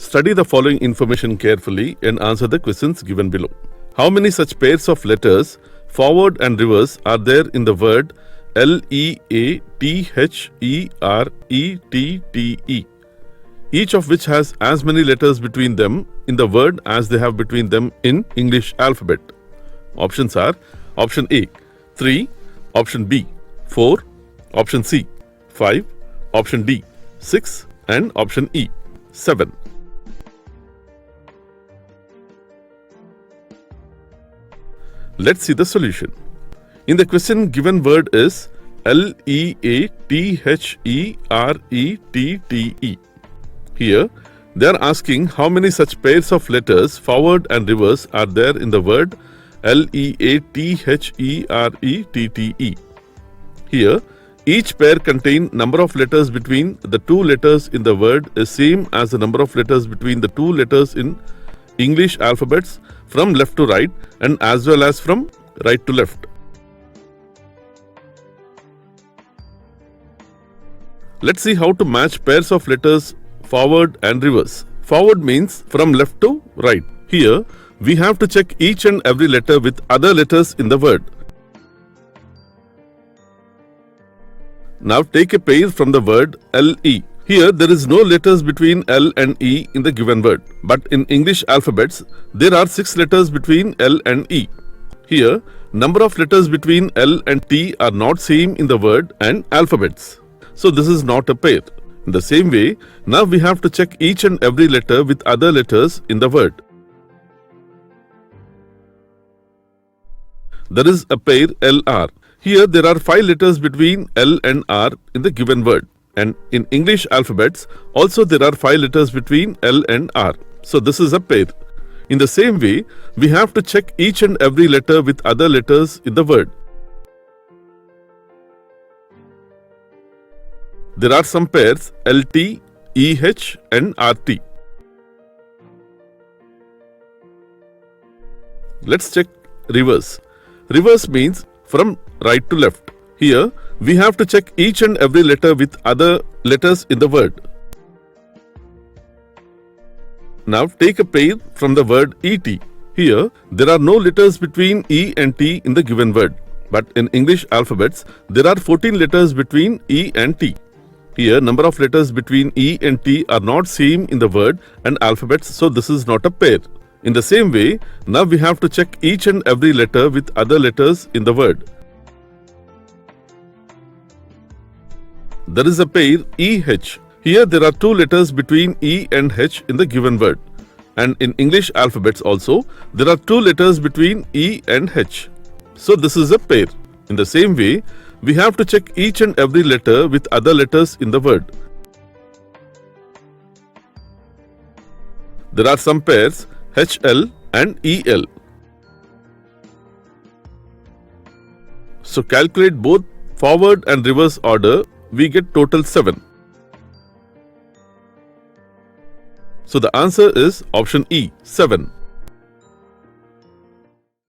study the following information carefully and answer the questions given below. How many such pairs of letters, forward and reverse, are there in the word Leatherette, each of which has as many letters between them in the word as they have between them in English alphabet? Options are option A 3, option B 4, option C 5, option D 6 and option E 7. Let's see the solution. In the question, given word is Leatherette. Here, they are asking how many such pairs of letters, forward and reverse, are there in the word Leatherette. Here, each pair contain number of letters between the two letters in the word is same as the number of letters between the two letters in English alphabets from left to right and as well as from right to left. Let's see how to match pairs of letters forward and reverse. Forward means from left to right. Here, we have to check each and every letter with other letters in the word. Now take a pair from the word LE. Here, there is no letters between L and E in the given word. But in English alphabets, there are 6 letters between L and E. Here, number of letters between L and T are not same in the word and alphabets. So this is not a pair. In the same way, now we have to check each and every letter with other letters in the word. There is a pair LR. Here there are 5 letters between L and R in the given word. And in English alphabets, also there are 5 letters between L and R. So this is a pair. In the same way, we have to check each and every letter with other letters in the word. There are some pairs LT, EH and RT. Let's check reverse. Reverse means from right to left. Here, we have to check each and every letter with other letters in the word. Now take a pair from the word ET. Here, there are no letters between E and T in the given word. But in English alphabets, there are 14 letters between E and T. Here, number of letters between E and T are not same in the word and alphabets, so this is not a pair. In the same way, now we have to check each and every letter with other letters in the word. There is a pair EH. Here there are 2 letters between E and H in the given word. And in English alphabets also, there are 2 letters between E and H. So this is a pair. In the same way, we have to check each and every letter with other letters in the word. There are some pairs HL and EL. So calculate both forward and reverse order, we get total 7. So the answer is option E, 7.